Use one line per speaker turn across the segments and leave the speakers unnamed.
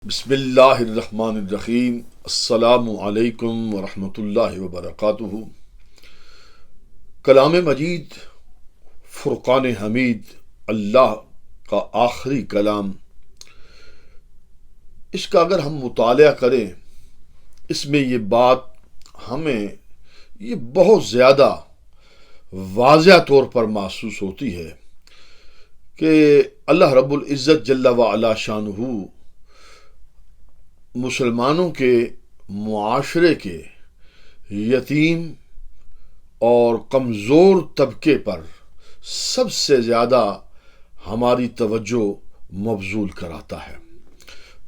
بسم اللہ الرحمن الرحیم۔ السلام علیکم ورحمۃ اللہ وبرکاتہ۔ کلام مجید فرقان حمید، اللہ کا آخری کلام، اس کا اگر ہم مطالعہ کریں، اس میں یہ بات ہمیں یہ بہت زیادہ واضح طور پر محسوس ہوتی ہے کہ اللہ رب العزت جل وعلا شانہ مسلمانوں کے معاشرے کے یتیم اور کمزور طبقے پر سب سے زیادہ ہماری توجہ مبذول کراتا ہے۔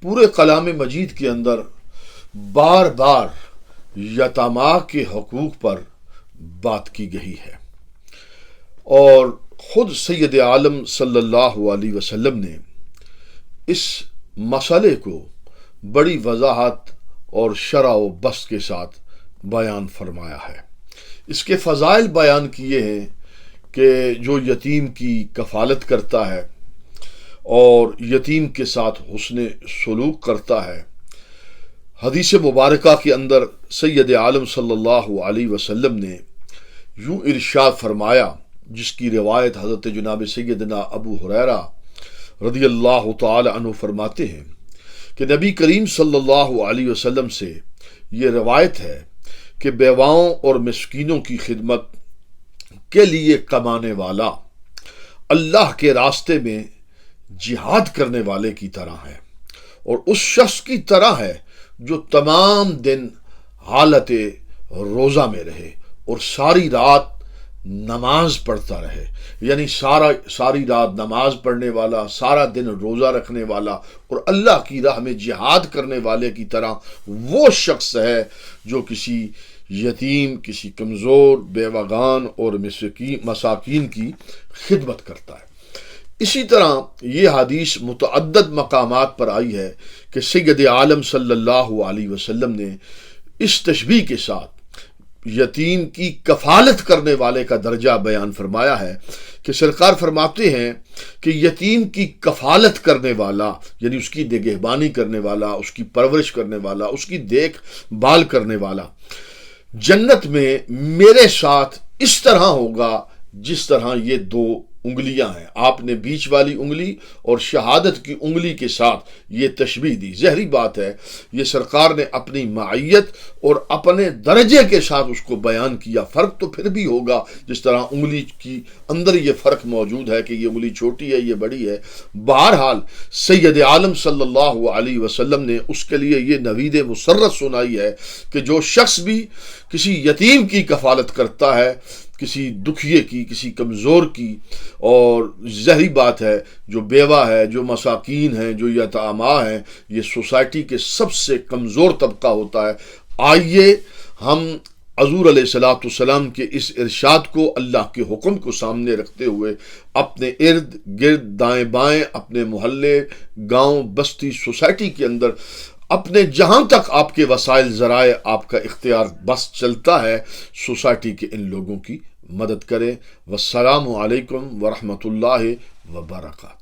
پورے کلام مجید کے اندر بار بار یتاماء کے حقوق پر بات کی گئی ہے، اور خود سید عالم صلی اللہ علیہ وسلم نے اس مسئلے کو بڑی وضاحت اور شرح و بسط کے ساتھ بیان فرمایا ہے۔ اس کے فضائل بیان کیے ہیں کہ جو یتیم کی کفالت کرتا ہے اور یتیم کے ساتھ حسن سلوک کرتا ہے۔ حدیث مبارکہ کے اندر سید عالم صلی اللہ علیہ وسلم نے یوں ارشاد فرمایا، جس کی روایت حضرت جناب سیدنا ابو ہریرہ رضی اللہ تعالی عنہ فرماتے ہیں کہ نبی کریم صلی اللہ علیہ وسلم سے یہ روایت ہے کہ بیواؤں اور مسکینوں کی خدمت کے لیے کمانے والا اللہ کے راستے میں جہاد کرنے والے کی طرح ہے، اور اس شخص کی طرح ہے جو تمام دن حالت روزہ میں رہے اور ساری رات نماز پڑھتا رہے۔ یعنی ساری رات نماز پڑھنے والا، سارا دن روزہ رکھنے والا اور اللہ کی راہ میں جہاد کرنے والے کی طرح وہ شخص ہے جو کسی یتیم، کسی کمزور، بیوگان اور مساکین کی خدمت کرتا ہے۔ اسی طرح یہ حدیث متعدد مقامات پر آئی ہے کہ سید عالم صلی اللہ علیہ وسلم نے اس تشبیہ کے ساتھ یتیم کی کفالت کرنے والے کا درجہ بیان فرمایا ہے کہ سرکار فرماتے ہیں کہ یتیم کی کفالت کرنے والا، یعنی اس کی نگہبانی کرنے والا، اس کی پرورش کرنے والا، اس کی دیکھ بھال کرنے والا، جنت میں میرے ساتھ اس طرح ہوگا جس طرح یہ دو انگلیاں ہیں۔ آپ نے بیچ والی انگلی اور شہادت کی انگلی کے ساتھ یہ تشبیہ دی۔ ظاہری بات ہے یہ سرکار نے اپنی معیت اور اپنے درجے کے ساتھ اس کو بیان کیا۔ فرق تو پھر بھی ہوگا، جس طرح انگلی کی اندر یہ فرق موجود ہے کہ یہ انگلی چھوٹی ہے، یہ بڑی ہے۔ بہرحال سید عالم صلی اللہ علیہ وسلم نے اس کے لیے یہ نوید مسرت سنائی ہے کہ جو شخص بھی کسی یتیم کی کفالت کرتا ہے، کسی دکھیے کی، کسی کمزور کی، اور ظاہری بات ہے جو بیوہ ہے، جو مساکین ہیں، جو یتاماء ہیں، یہ سوسائٹی کے سب سے کمزور طبقہ ہوتا ہے۔ آئیے ہم حضور علیہ الصلوۃ والسلام کے اس ارشاد کو، اللہ کے حکم کو سامنے رکھتے ہوئے اپنے ارد گرد، دائیں بائیں، اپنے محلے، گاؤں، بستی، سوسائٹی کے اندر، اپنے جہاں تک آپ کے وسائل ذرائع آپ کا اختیار بس چلتا ہے، سوسائٹی کے ان لوگوں کی مدد کریں۔ والسلام علیکم ورحمۃ اللہ وبرکاتہ۔